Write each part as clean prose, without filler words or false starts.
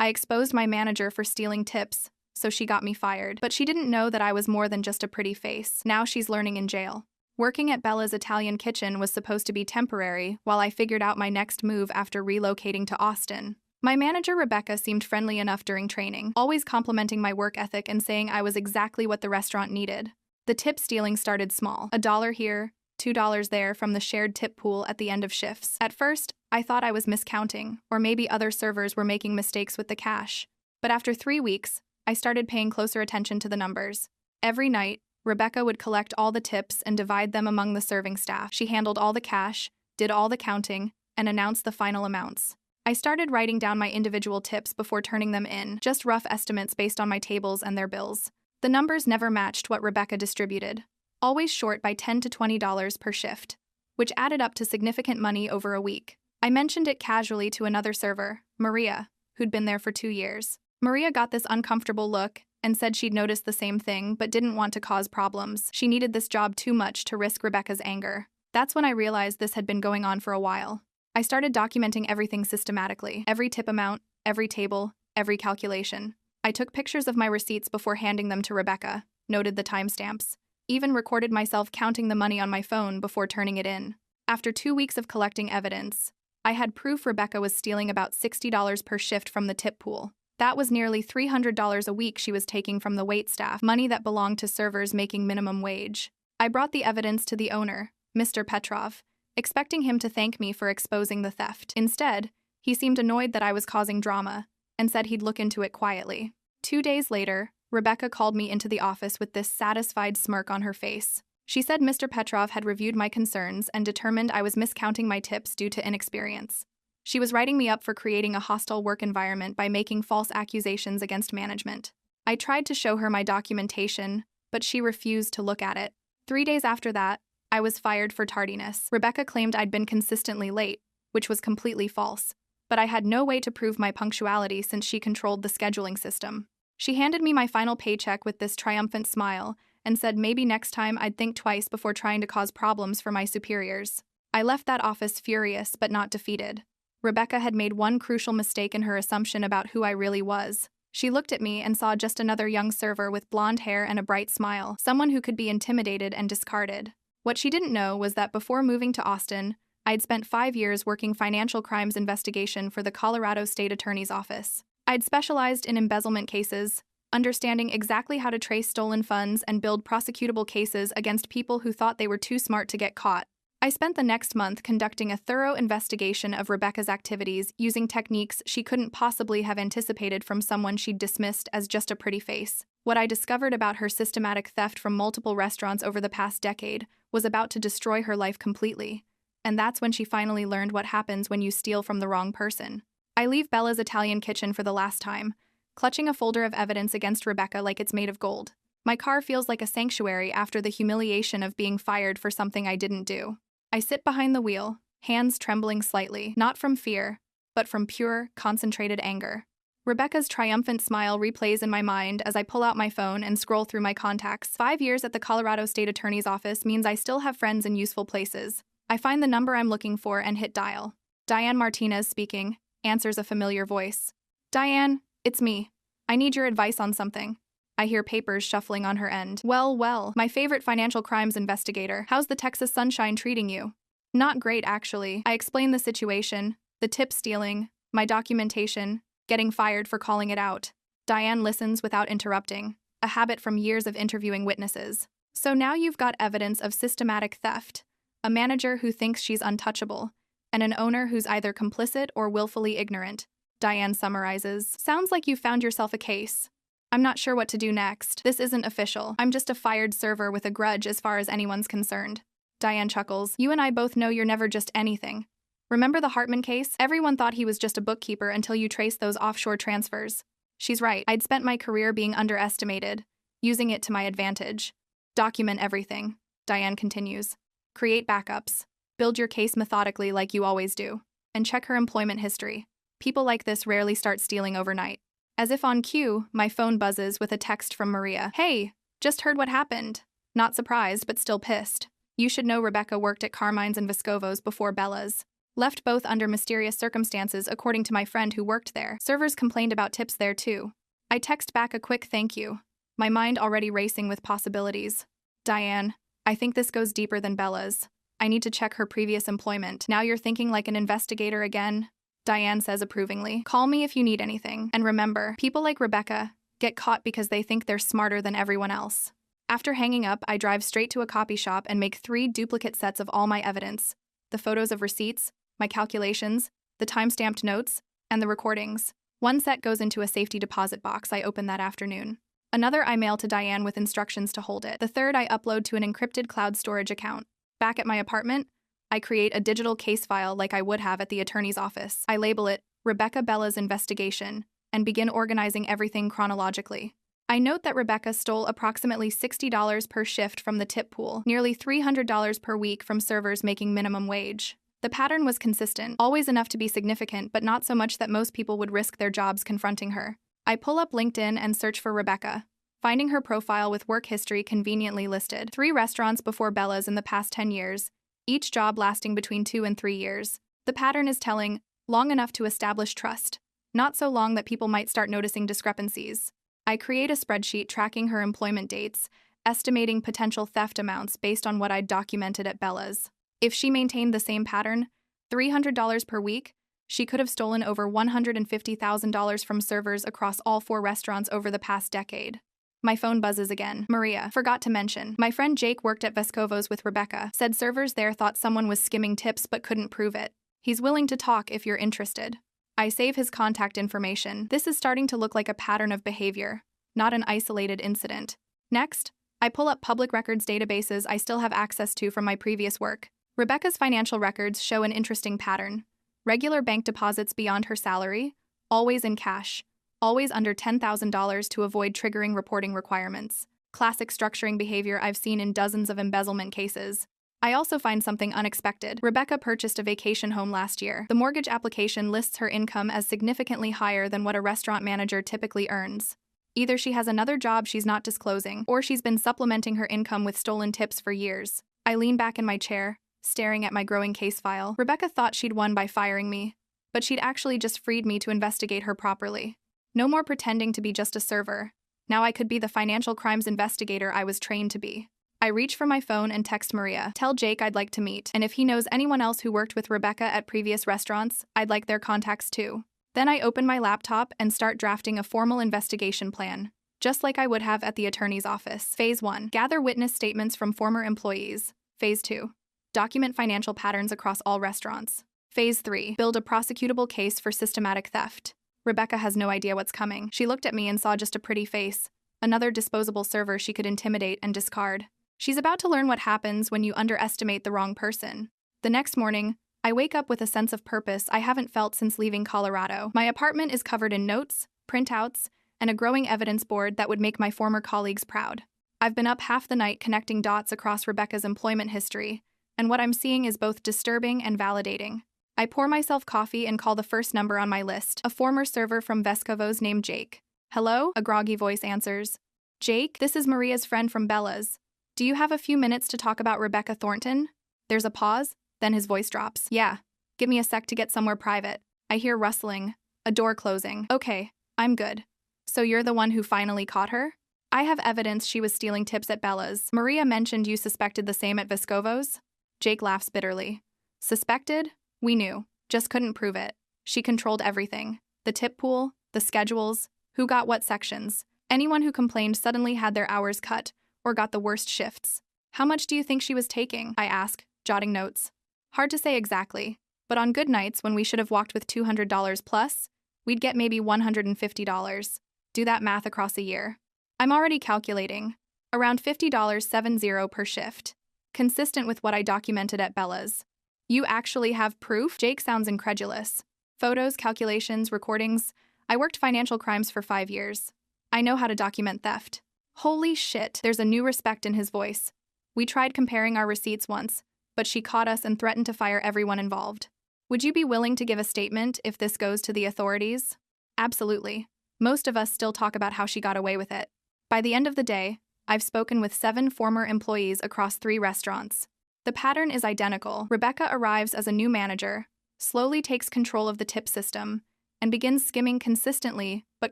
I exposed my manager for stealing tips, so she got me fired. But she didn't know that I was more than just a pretty face. Now she's learning in jail. Working at Bella's Italian Kitchen was supposed to be temporary while I figured out my next move after relocating to Austin. My manager Rebecca seemed friendly enough during training, always complimenting my work ethic and saying I was exactly what the restaurant needed. The tip stealing started small, $1 here, $2 there from the shared tip pool at the end of shifts. At first, I thought I was miscounting, or maybe other servers were making mistakes with the cash. But after 3 weeks, I started paying closer attention to the numbers. Every night, Rebecca would collect all the tips and divide them among the serving staff. She handled all the cash, did all the counting, and announced the final amounts. I started writing down my individual tips before turning them in, just rough estimates based on my tables and their bills. The numbers never matched what Rebecca distributed, always short by $10 to $20 per shift, which added up to significant money over a week. I mentioned it casually to another server, Maria, who'd been there for 2 years. Maria got this uncomfortable look and said she'd noticed the same thing but didn't want to cause problems. She needed this job too much to risk Rebecca's anger. That's when I realized this had been going on for a while. I started documenting everything systematically, every tip amount, every table, every calculation. I took pictures of my receipts before handing them to Rebecca, noted the timestamps, even recorded myself counting the money on my phone before turning it in. After 2 weeks of collecting evidence, I had proof Rebecca was stealing about $60 per shift from the tip pool. That was nearly $300 a week she was taking from the waitstaff, money that belonged to servers making minimum wage. I brought the evidence to the owner, Mr. Petrov, expecting him to thank me for exposing the theft. Instead, he seemed annoyed that I was causing drama and said he'd look into it quietly. 2 days later, Rebecca called me into the office with this satisfied smirk on her face. She said Mr. Petrov had reviewed my concerns and determined I was miscounting my tips due to inexperience. She was writing me up for creating a hostile work environment by making false accusations against management. I tried to show her my documentation, but she refused to look at it. 3 days after that, I was fired for tardiness. Rebecca claimed I'd been consistently late, which was completely false, but I had no way to prove my punctuality since she controlled the scheduling system. She handed me my final paycheck with this triumphant smile and said maybe next time I'd think twice before trying to cause problems for my superiors. I left that office furious but not defeated. Rebecca had made one crucial mistake in her assumption about who I really was. She looked at me and saw just another young server with blonde hair and a bright smile, someone who could be intimidated and discarded. What she didn't know was that before moving to Austin, I'd spent 5 years working financial crimes investigation for the Colorado State Attorney's Office. I'd specialized in embezzlement cases, understanding exactly how to trace stolen funds and build prosecutable cases against people who thought they were too smart to get caught. I spent the next month conducting a thorough investigation of Rebecca's activities using techniques she couldn't possibly have anticipated from someone she'd dismissed as just a pretty face. What I discovered about her systematic theft from multiple restaurants over the past decade was about to destroy her life completely, and that's when she finally learned what happens when you steal from the wrong person. I leave Bella's Italian Kitchen for the last time, clutching a folder of evidence against Rebecca like it's made of gold. My car feels like a sanctuary after the humiliation of being fired for something I didn't do. I sit behind the wheel, hands trembling slightly, not from fear, but from pure, concentrated anger. Rebecca's triumphant smile replays in my mind as I pull out my phone and scroll through my contacts. 5 years at the Colorado State Attorney's Office means I still have friends in useful places. I find the number I'm looking for and hit dial. Diane Martinez speaking, answers a familiar voice. Diane, it's me. I need your advice on something. I hear papers shuffling on her end. Well, my favorite financial crimes investigator. How's the Texas sunshine treating you? Not great, actually. I explain the situation, the tip stealing, my documentation, getting fired for calling it out. Diane listens without interrupting, a habit from years of interviewing witnesses. So now you've got evidence of systematic theft, a manager who thinks she's untouchable, and an owner who's either complicit or willfully ignorant. Diane summarizes. Sounds like you found yourself a case. I'm not sure what to do next. This isn't official. I'm just a fired server with a grudge as far as anyone's concerned. Diane chuckles. You and I both know you're never just anything. Remember the Hartman case? Everyone thought he was just a bookkeeper until you traced those offshore transfers. She's right. I'd spent my career being underestimated, using it to my advantage. Document everything, Diane continues. Create backups. Build your case methodically like you always do. And check her employment history. People like this rarely start stealing overnight. As if on cue, my phone buzzes with a text from Maria. Hey, just heard what happened. Not surprised, but still pissed. You should know Rebecca worked at Carmine's and Vescovo's before Bella's. Left both under mysterious circumstances, according to my friend who worked there. Servers complained about tips there too. I text back a quick thank you, my mind already racing with possibilities. Diane, I think this goes deeper than Bella's. I need to check her previous employment. Now you're thinking like an investigator again? Diane says approvingly. Call me if you need anything. And remember, people like Rebecca get caught because they think they're smarter than everyone else. After hanging up, I drive straight to a copy shop and make 3 duplicate sets of all my evidence: the photos of receipts, my calculations, the time-stamped notes, and the recordings. One set goes into a safety deposit box I open that afternoon. Another I mail to Diane with instructions to hold it. The third I upload to an encrypted cloud storage account. Back at my apartment, I create a digital case file like I would have at the attorney's office. I label it Rebecca Bella's Investigation and begin organizing everything chronologically. I note that Rebecca stole approximately $60 per shift from the tip pool, nearly $300 per week from servers making minimum wage. The pattern was consistent, always enough to be significant, but not so much that most people would risk their jobs confronting her. I pull up LinkedIn and search for Rebecca, finding her profile with work history conveniently listed. 3 restaurants before Bella's in the past 10 years, each job lasting between 2 and 3 years. The pattern is telling, long enough to establish trust, not so long that people might start noticing discrepancies. I create a spreadsheet tracking her employment dates, estimating potential theft amounts based on what I'd documented at Bella's. If she maintained the same pattern, $300 per week, she could have stolen over $150,000 from servers across all 4 restaurants over the past decade. My phone buzzes again. Maria, forgot to mention. My friend Jake worked at Vescovo's with Rebecca, said servers there thought someone was skimming tips but couldn't prove it. He's willing to talk if you're interested. I save his contact information. This is starting to look like a pattern of behavior, not an isolated incident. Next, I pull up public records databases I still have access to from my previous work. Rebecca's financial records show an interesting pattern. Regular bank deposits beyond her salary, always in cash, always under $10,000 to avoid triggering reporting requirements. Classic structuring behavior I've seen in dozens of embezzlement cases. I also find something unexpected. Rebecca purchased a vacation home last year. The mortgage application lists her income as significantly higher than what a restaurant manager typically earns. Either she has another job she's not disclosing, or she's been supplementing her income with stolen tips for years. I lean back in my chair, staring at my growing case file. Rebecca thought she'd won by firing me, but she'd actually just freed me to investigate her properly. No more pretending to be just a server. Now I could be the financial crimes investigator I was trained to be. I reach for my phone and text Maria. Tell Jake I'd like to meet, and if he knows anyone else who worked with Rebecca at previous restaurants, I'd like their contacts too. Then I open my laptop and start drafting a formal investigation plan, just like I would have at the attorney's office. Phase 1. Gather witness statements from former employees. Phase 2. Document financial patterns across all restaurants. Phase 3. Build a prosecutable case for systematic theft. Rebecca has no idea what's coming. She looked at me and saw just a pretty face, another disposable server she could intimidate and discard. She's about to learn what happens when you underestimate the wrong person. The next morning, I wake up with a sense of purpose I haven't felt since leaving Colorado. My apartment is covered in notes, printouts, and a growing evidence board that would make my former colleagues proud. I've been up half the night connecting dots across Rebecca's employment history, and what I'm seeing is both disturbing and validating. I pour myself coffee and call the first number on my list, a former server from Vescovo's named Jake. Hello? A groggy voice answers. Jake, this is Maria's friend from Bella's. Do you have a few minutes to talk about Rebecca Thornton? There's a pause, then his voice drops. Yeah. Give me a sec to get somewhere private. I hear rustling, a door closing. Okay, I'm good. So you're the one who finally caught her? I have evidence she was stealing tips at Bella's. Maria mentioned you suspected the same at Vescovo's? Jake laughs bitterly. Suspected? We knew. Just couldn't prove it. She controlled everything. The tip pool, the schedules, who got what sections. Anyone who complained suddenly had their hours cut, or got the worst shifts. How much do you think she was taking? I ask, jotting notes. Hard to say exactly, but on good nights when we should have walked with $200 plus, we'd get maybe $150. Do that math across a year. I'm already calculating. Around $50.70 per shift. Consistent with what I documented at Bella's. You actually have proof? Jake sounds incredulous. Photos, calculations, recordings. I worked financial crimes for 5 years. I know how to document theft. Holy shit, there's a new respect in his voice. We tried comparing our receipts once, but she caught us and threatened to fire everyone involved. Would you be willing to give a statement if this goes to the authorities? Absolutely. Most of us still talk about how she got away with it. By the end of the day, I've spoken with 7 former employees across 3 restaurants. The pattern is identical. Rebecca arrives as a new manager, slowly takes control of the tip system, and begins skimming consistently but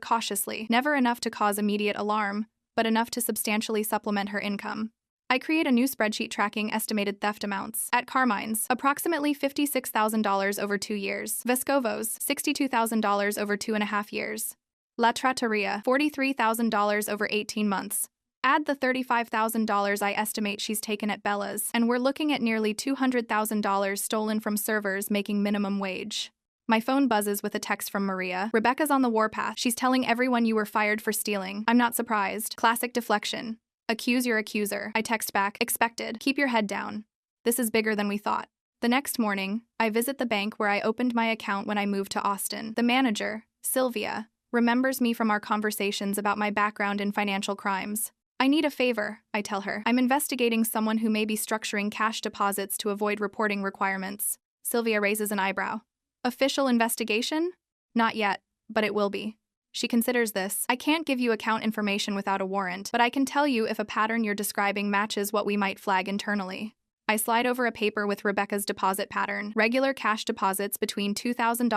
cautiously, never enough to cause immediate alarm, but enough to substantially supplement her income. I create a new spreadsheet tracking estimated theft amounts. At Carmine's, approximately $56,000 over 2 years. Vescovo's, $62,000 over 2.5 years. La Trattoria, $43,000 over 18 months. Add the $35,000 I estimate she's taken at Bella's, and we're looking at nearly $200,000 stolen from servers making minimum wage. My phone buzzes with a text from Maria. Rebecca's on the warpath. She's telling everyone you were fired for stealing. I'm not surprised. Classic deflection. Accuse your accuser. I text back, expected. Keep your head down. This is bigger than we thought. The next morning, I visit the bank where I opened my account when I moved to Austin. The manager, Sylvia, remembers me from our conversations about my background in financial crimes. I need a favor, I tell her. I'm investigating someone who may be structuring cash deposits to avoid reporting requirements. Sylvia raises an eyebrow. Official investigation? Not yet, but it will be. She considers this. I can't give you account information without a warrant, but I can tell you if a pattern you're describing matches what we might flag internally. I slide over a paper with Rebecca's deposit pattern. Regular cash deposits between $2,000,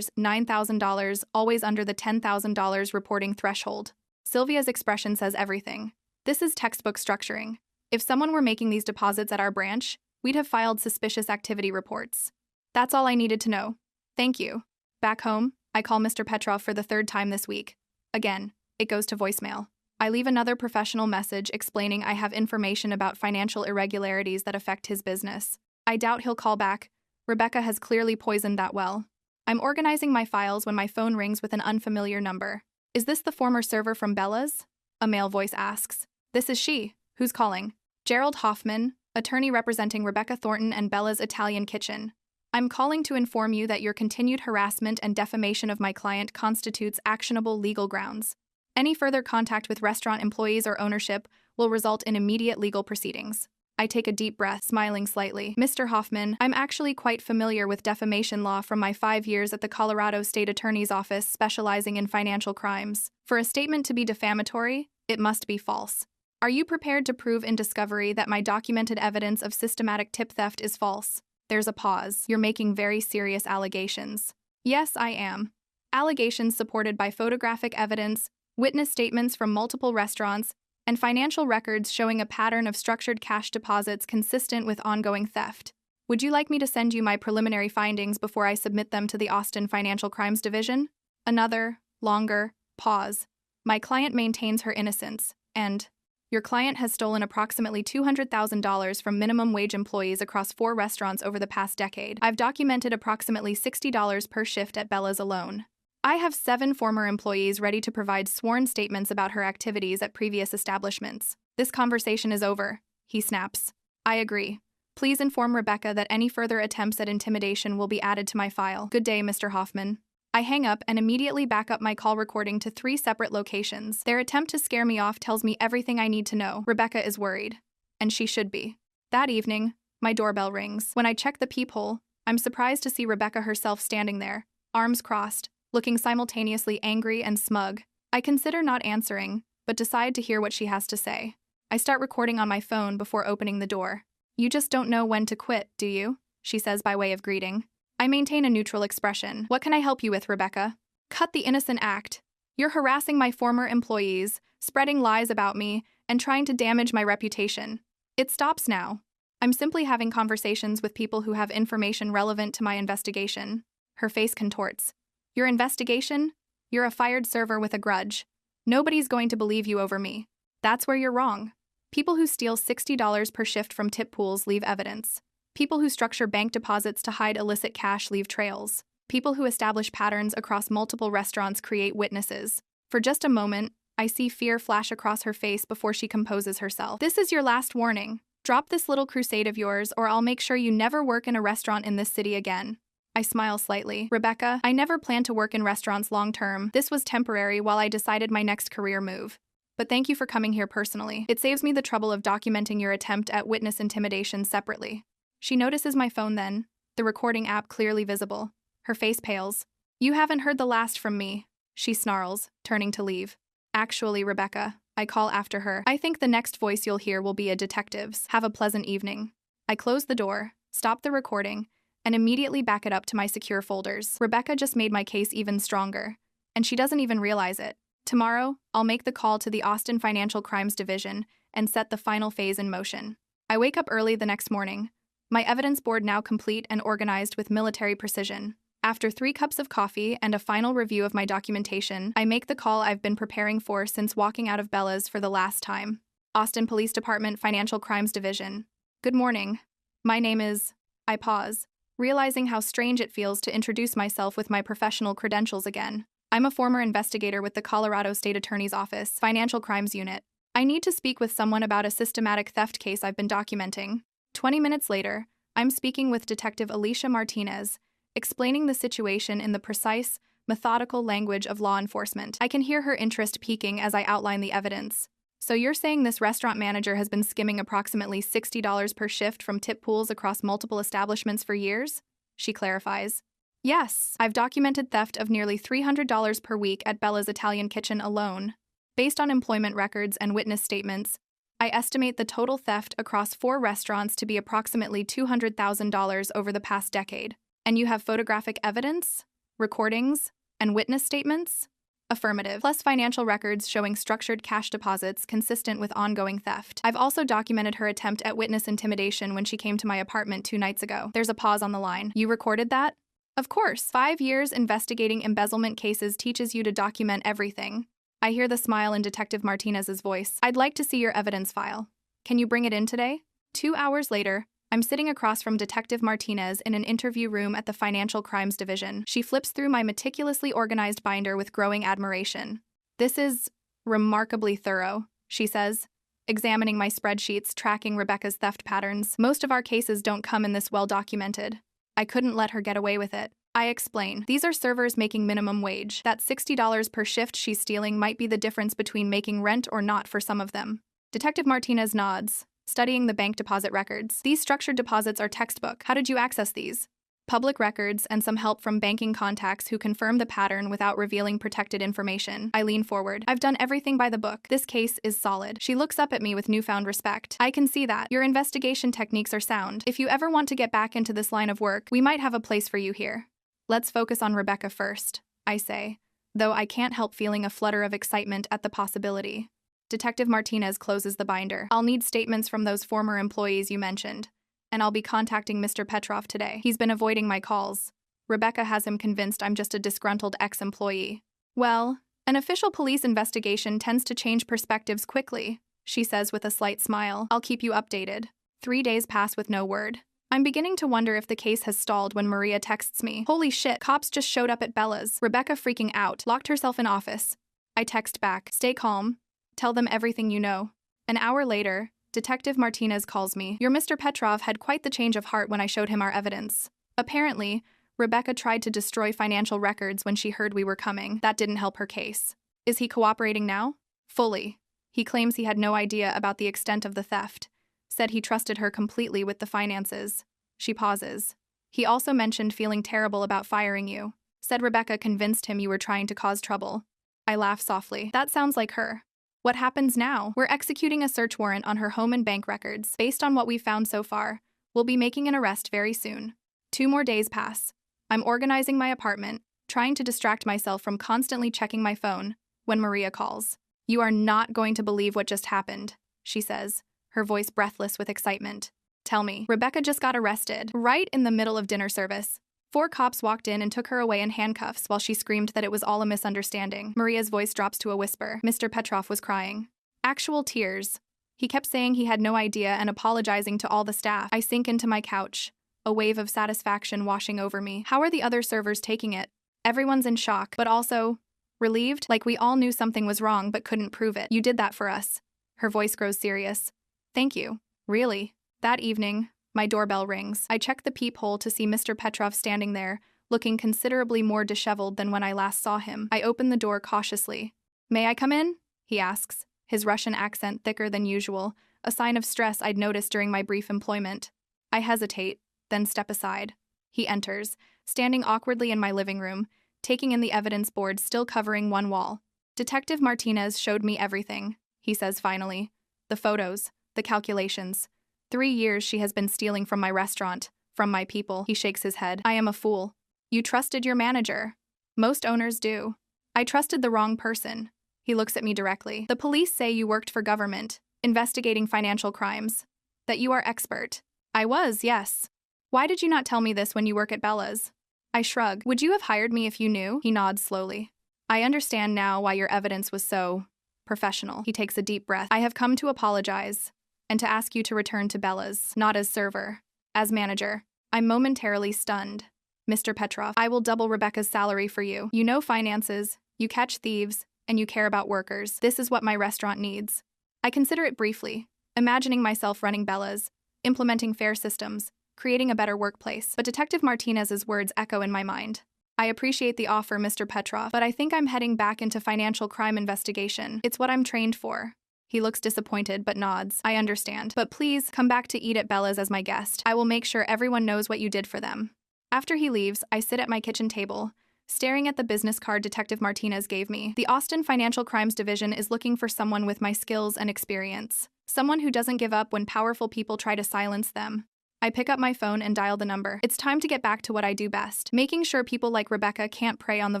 $9,000, always under the $10,000 reporting threshold. Sylvia's expression says everything. This is textbook structuring. If someone were making these deposits at our branch, we'd have filed suspicious activity reports. That's all I needed to know. Thank you. Back home, I call Mr. Petrov for the 3rd time this week. Again, it goes to voicemail. I leave another professional message explaining I have information about financial irregularities that affect his business. I doubt he'll call back. Rebecca has clearly poisoned that well. I'm organizing my files when my phone rings with an unfamiliar number. Is this the former server from Bella's? A male voice asks. This is she. Who's calling? Gerald Hoffman, attorney representing Rebecca Thornton and Bella's Italian Kitchen. I'm calling to inform you that your continued harassment and defamation of my client constitutes actionable legal grounds. Any further contact with restaurant employees or ownership will result in immediate legal proceedings. I take a deep breath, smiling slightly. Mr. Hoffman, I'm actually quite familiar with defamation law from my 5 years at the Colorado State Attorney's Office specializing in financial crimes. For a statement to be defamatory, it must be false. Are you prepared to prove in discovery that my documented evidence of systematic tip theft is false? There's a pause. You're making very serious allegations. Yes, I am. Allegations supported by photographic evidence, witness statements from multiple restaurants, and financial records showing a pattern of structured cash deposits consistent with ongoing theft. Would you like me to send you my preliminary findings before I submit them to the Austin Financial Crimes Division? Another, longer, pause. My client maintains her innocence, and your client has stolen approximately $200,000 from minimum wage employees across 4 restaurants over the past decade. I've documented approximately $60 per shift at Bella's alone. I have 7 former employees ready to provide sworn statements about her activities at previous establishments. This conversation is over, he snaps. I agree. Please inform Rebecca that any further attempts at intimidation will be added to my file. Good day, Mr. Hoffman. I hang up and immediately back up my call recording to 3 separate locations. Their attempt to scare me off tells me everything I need to know. Rebecca is worried. And she should be. That evening, my doorbell rings. When I check the peephole, I'm surprised to see Rebecca herself standing there, arms crossed, looking simultaneously angry and smug. I consider not answering, but decide to hear what she has to say. I start recording on my phone before opening the door. You just don't know when to quit, do you? She says by way of greeting. I maintain a neutral expression. What can I help you with, Rebecca? Cut the innocent act. You're harassing my former employees, spreading lies about me, and trying to damage my reputation. It stops now. I'm simply having conversations with people who have information relevant to my investigation. Her face contorts. Your investigation? You're a fired server with a grudge. Nobody's going to believe you over me. That's where you're wrong. People who steal $60 per shift from tip pools leave evidence. People who structure bank deposits to hide illicit cash leave trails. People who establish patterns across multiple restaurants create witnesses. For just a moment, I see fear flash across her face before she composes herself. This is your last warning. Drop this little crusade of yours, or I'll make sure you never work in a restaurant in this city again. I smile slightly. Rebecca, I never planned to work in restaurants long term. This was temporary while I decided my next career move. But thank you for coming here personally. It saves me the trouble of documenting your attempt at witness intimidation separately. She notices my phone then, the recording app clearly visible. Her face pales. You haven't heard the last from me, she snarls, turning to leave. Actually, Rebecca, I call after her. I think the next voice you'll hear will be a detective's. Have a pleasant evening. I close the door, stop the recording, and immediately back it up to my secure folders. Rebecca just made my case even stronger, and she doesn't even realize it. Tomorrow, I'll make the call to the Austin Financial Crimes Division and set the final phase in motion. I wake up early the next morning, my evidence board now complete and organized with military precision. After 3 cups of coffee and a final review of my documentation, I make the call I've been preparing for since walking out of Bella's for the last time. Austin Police Department Financial Crimes Division. Good morning. My name is... I pause, realizing how strange it feels to introduce myself with my professional credentials again. I'm a former investigator with the Colorado State Attorney's Office, Financial Crimes Unit. I need to speak with someone about a systematic theft case I've been documenting. 20 minutes later, I'm speaking with Detective Alicia Martinez, explaining the situation in the precise, methodical language of law enforcement. I can hear her interest peaking as I outline the evidence. So you're saying this restaurant manager has been skimming approximately $60 per shift from tip pools across multiple establishments for years? She clarifies. Yes, I've documented theft of nearly $300 per week at Bella's Italian Kitchen alone. Based on employment records and witness statements, I estimate the total theft across 4 restaurants to be approximately $200,000 over the past decade. And you have photographic evidence, recordings, and witness statements? Affirmative. Plus financial records showing structured cash deposits consistent with ongoing theft. I've also documented her attempt at witness intimidation when she came to my apartment 2 nights ago. There's a pause on the line. You recorded that? Of course. 5 years investigating embezzlement cases teaches you to document everything. I hear the smile in Detective Martinez's voice. I'd like to see your evidence file. Can you bring it in today? 2 hours later, I'm sitting across from Detective Martinez in an interview room at the Financial Crimes Division. She flips through my meticulously organized binder with growing admiration. This is remarkably thorough, she says, examining my spreadsheets tracking Rebecca's theft patterns. Most of our cases don't come in this well documented. I couldn't let her get away with it. I explain. These are servers making minimum wage. That $60 per shift she's stealing might be the difference between making rent or not for some of them. Detective Martinez nods, studying the bank deposit records. These structured deposits are textbook. How did you access these? Public records and some help from banking contacts who confirm the pattern without revealing protected information. I lean forward. I've done everything by the book. This case is solid. She looks up at me with newfound respect. I can see that. Your investigation techniques are sound. If you ever want to get back into this line of work, we might have a place for you here. Let's focus on Rebecca first, I say, though I can't help feeling a flutter of excitement at the possibility. Detective Martinez closes the binder. I'll need statements from those former employees you mentioned, and I'll be contacting Mr. Petrov today. He's been avoiding my calls. Rebecca has him convinced I'm just a disgruntled ex-employee. Well, an official police investigation tends to change perspectives quickly, she says with a slight smile. I'll keep you updated. 3 days pass with no word. I'm beginning to wonder if the case has stalled when Maria texts me. Holy shit, cops just showed up at Bella's. Rebecca freaking out, locked herself in office. I text back, stay calm. Tell them everything you know. An hour later, Detective Martinez calls me. Your Mr. Petrov had quite the change of heart when I showed him our evidence. Apparently, Rebecca tried to destroy financial records when she heard we were coming. That didn't help her case. Is he cooperating now? Fully. He claims he had no idea about the extent of the theft. Said he trusted her completely with the finances. She pauses. He also mentioned feeling terrible about firing you. Said Rebecca convinced him you were trying to cause trouble. I laugh softly. That sounds like her. What happens now? We're executing a search warrant on her home and bank records. Based on what we've found so far, we'll be making an arrest very soon. 2 more days pass. I'm organizing my apartment, trying to distract myself from constantly checking my phone, when Maria calls. You are not going to believe what just happened, she says, her voice breathless with excitement. Tell me. Rebecca just got arrested, right in the middle of dinner service. 4 cops walked in and took her away in handcuffs while she screamed that it was all a misunderstanding. Maria's voice drops to a whisper. Mr. Petrov was crying. Actual tears. He kept saying he had no idea and apologizing to all the staff. I sink into my couch, a wave of satisfaction washing over me. How are the other servers taking it? Everyone's in shock, but also relieved, like we all knew something was wrong but couldn't prove it. You did that for us. Her voice grows serious. Thank you. Really. That evening, my doorbell rings. I check the peephole to see Mr. Petrov standing there, looking considerably more disheveled than when I last saw him. I open the door cautiously. May I come in? He asks, his Russian accent thicker than usual, a sign of stress I'd noticed during my brief employment. I hesitate, then step aside. He enters, standing awkwardly in my living room, taking in the evidence board still covering one wall. Detective Martinez showed me everything, he says finally. The photos, the calculations. 3 years she has been stealing from my restaurant, From my people, he shakes his head. I am a fool. You trusted your manager. Most owners do. I trusted the wrong person. He looks at me directly. The police say you worked for government, investigating financial crimes. That you are expert. I was, yes. Why did you not tell me this when you work at Bella's? I shrug. Would you have hired me if you knew? He nods slowly. I understand now why your evidence was so professional. He takes a deep breath. I have come to apologize and to ask you to return to Bella's, not as server, as manager. I'm momentarily stunned. Mr. Petrov, I will double Rebecca's salary for you. You know finances, you catch thieves, and you care about workers. This is what my restaurant needs. I consider it briefly, imagining myself running Bella's, implementing fair systems, creating a better workplace. But Detective Martinez's words echo in my mind. I appreciate the offer, Mr. Petrov, but I think I'm heading back into financial crime investigation. It's what I'm trained for. He looks disappointed but nods. I understand. But please, come back to eat at Bella's as my guest. I will make sure everyone knows what you did for them. After he leaves, I sit at my kitchen table, staring at the business card Detective Martinez gave me. The Austin Financial Crimes Division is looking for someone with my skills and experience. Someone who doesn't give up when powerful people try to silence them. I pick up my phone and dial the number. It's time to get back to what I do best, making sure people like Rebecca can't prey on the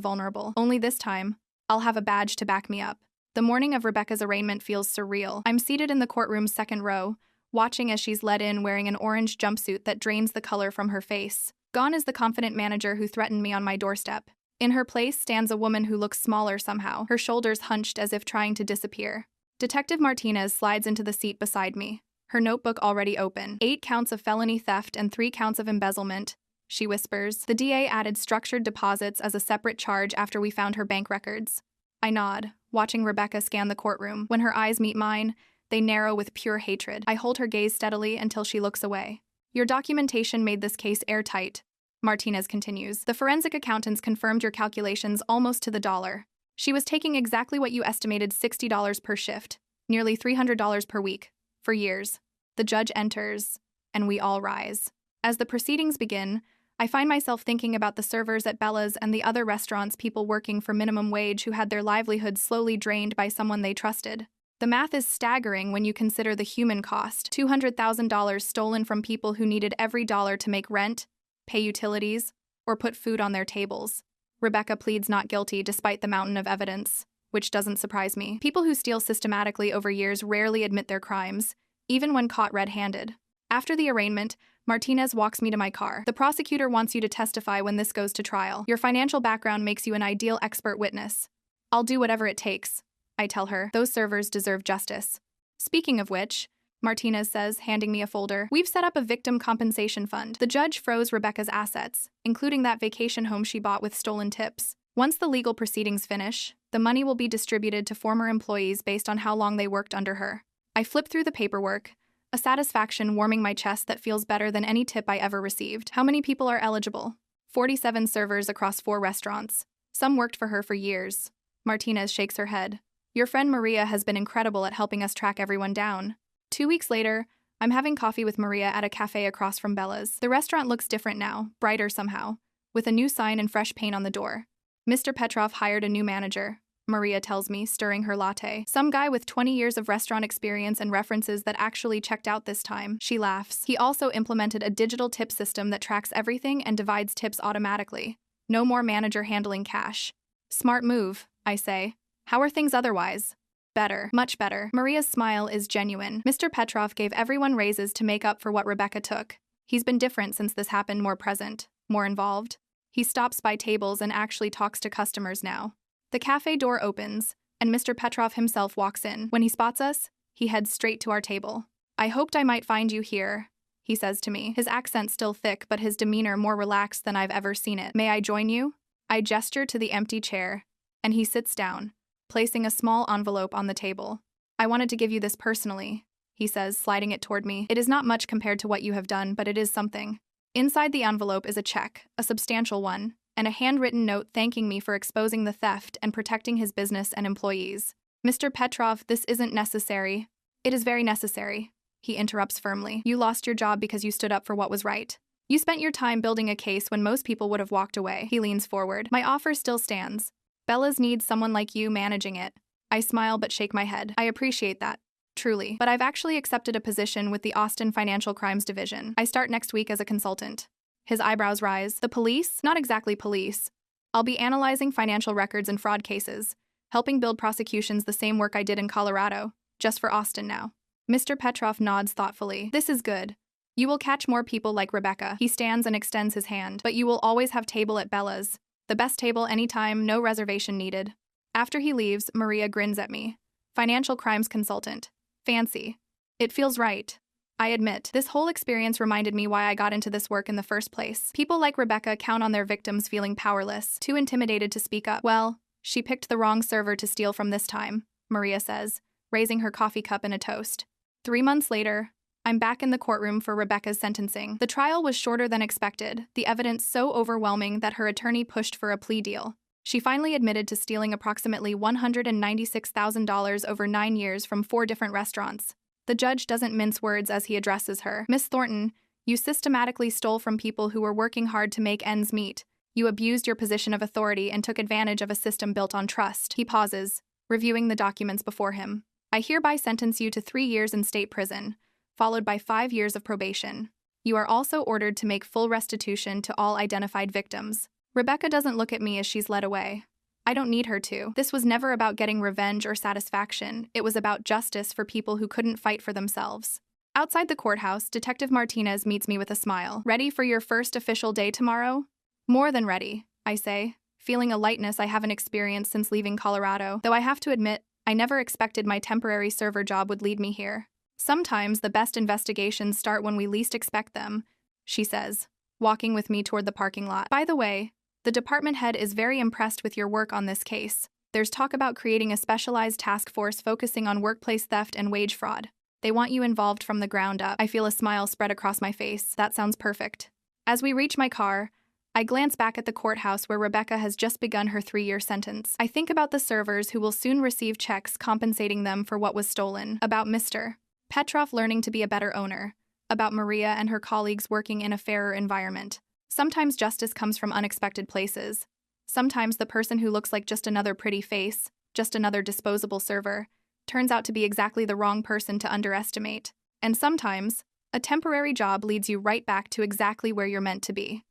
vulnerable. Only this time, I'll have a badge to back me up. The morning of Rebecca's arraignment feels surreal. I'm seated in the courtroom's second row, watching as she's led in wearing an orange jumpsuit that drains the color from her face. Gone is the confident manager who threatened me on my doorstep. In her place stands a woman who looks smaller somehow, her shoulders hunched as if trying to disappear. Detective Martinez slides into the seat beside me, her notebook already open. 8 counts of felony theft and 3 counts of embezzlement, she whispers. The DA added structured deposits as a separate charge after we found her bank records. I nod, watching Rebecca scan the courtroom. When her eyes meet mine, they narrow with pure hatred. I hold her gaze steadily until she looks away. Your documentation made this case airtight, Martinez continues. The forensic accountants confirmed your calculations almost to the dollar. She was taking exactly what you estimated, $60 per shift, nearly $300 per week, for years. The judge enters, and we all rise. As the proceedings begin, I find myself thinking about the servers at Bella's and the other restaurants, people working for minimum wage who had their livelihoods slowly drained by someone they trusted. The math is staggering when you consider the human cost. $200,000 stolen from people who needed every dollar to make rent, pay utilities, or put food on their tables. Rebecca pleads not guilty despite the mountain of evidence, which doesn't surprise me. People who steal systematically over years rarely admit their crimes, even when caught red-handed. After the arraignment, Martinez walks me to my car. The prosecutor wants you to testify when this goes to trial. Your financial background makes you an ideal expert witness. I'll do whatever it takes, I tell her. Those servers deserve justice. Speaking of which, Martinez says, handing me a folder, we've set up a victim compensation fund. The judge froze Rebecca's assets, including that vacation home she bought with stolen tips. Once the legal proceedings finish, the money will be distributed to former employees based on how long they worked under her. I flip through the paperwork, a satisfaction warming my chest that feels better than any tip I ever received. How many people are eligible? 47 servers across 4 restaurants. Some worked for her for years. Martinez shakes her head. Your friend Maria has been incredible at helping us track everyone down. 2 weeks later, I'm having coffee with Maria at a cafe across from Bella's. The restaurant looks different now, brighter somehow, with a new sign and fresh paint on the door. Mr. Petrov hired a new manager, Maria tells me, stirring her latte. Some guy with 20 years of restaurant experience and references that actually checked out this time. She laughs. He also implemented a digital tip system that tracks everything and divides tips automatically. No more manager handling cash. Smart move, I say. How are things otherwise? Better, much better. Maria's smile is genuine. Mr. Petrov gave everyone raises to make up for what Rebecca took. He's been different since this happened, more present, more involved. He stops by tables and actually talks to customers now. The cafe door opens, and Mr. Petrov himself walks in. When he spots us, he heads straight to our table. I hoped I might find you here, he says to me, his accent still thick but his demeanor more relaxed than I've ever seen it. May I join you? I gesture to the empty chair, and he sits down, placing a small envelope on the table. I wanted to give you this personally, he says, sliding it toward me. It is not much compared to what you have done, but it is something. Inside the envelope is a check, a substantial one, and a handwritten note thanking me for exposing the theft and protecting his business and employees. Mr. Petrov, this isn't necessary. It is very necessary, he interrupts firmly. You lost your job because you stood up for what was right. You spent your time building a case when most people would have walked away. He leans forward. My offer still stands. Bella's needs someone like you managing it. I smile but shake my head. I appreciate that. truly. But I've actually accepted a position with the Austin Financial Crimes Division. I start next week as a consultant. His eyebrows rise. The police? Not exactly police. I'll be analyzing financial records and fraud cases, helping build prosecutions, the same work I did in Colorado, just for Austin now. Mr. Petrov nods thoughtfully. This is good. You will catch more people like Rebecca. He stands and extends his hand. But you will always have table at Bella's. The best table anytime, no reservation needed. After he leaves, Maria grins at me. Financial crimes consultant. Fancy. It feels right. I admit, this whole experience reminded me why I got into this work in the first place. People like Rebecca count on their victims feeling powerless, too intimidated to speak up. Well, she picked the wrong server to steal from this time, Maria says, raising her coffee cup in a toast. 3 months later, I'm back in the courtroom for Rebecca's sentencing. The trial was shorter than expected, the evidence so overwhelming that her attorney pushed for a plea deal. She finally admitted to stealing approximately $196,000 over 9 years from 4 different restaurants. The judge doesn't mince words as he addresses her. Miss Thornton, you systematically stole from people who were working hard to make ends meet. You abused your position of authority and took advantage of a system built on trust. He pauses, reviewing the documents before him. I hereby sentence you to 3 years in state prison, followed by 5 years of probation. You are also ordered to make full restitution to all identified victims. Rebecca doesn't look at me as she's led away. I don't need her to. This was never about getting revenge or satisfaction. It was about justice for people who couldn't fight for themselves. Outside the courthouse, Detective Martinez meets me with a smile. Ready for your first official day tomorrow? More than ready, I say, feeling a lightness I haven't experienced since leaving Colorado, though I have to admit, I never expected my temporary server job would lead me here. Sometimes the best investigations start when we least expect them, she says, walking with me toward the parking lot. By the way, the department head is very impressed with your work on this case. There's talk about creating a specialized task force focusing on workplace theft and wage fraud. They want you involved from the ground up. I feel a smile spread across my face. That sounds perfect. As we reach my car, I glance back at the courthouse where Rebecca has just begun her 3-year sentence. I think about the servers who will soon receive checks compensating them for what was stolen, about Mr. Petrov learning to be a better owner, about Maria and her colleagues working in a fairer environment. Sometimes justice comes from unexpected places. Sometimes the person who looks like just another pretty face, just another disposable server, turns out to be exactly the wrong person to underestimate. And sometimes, a temporary job leads you right back to exactly where you're meant to be.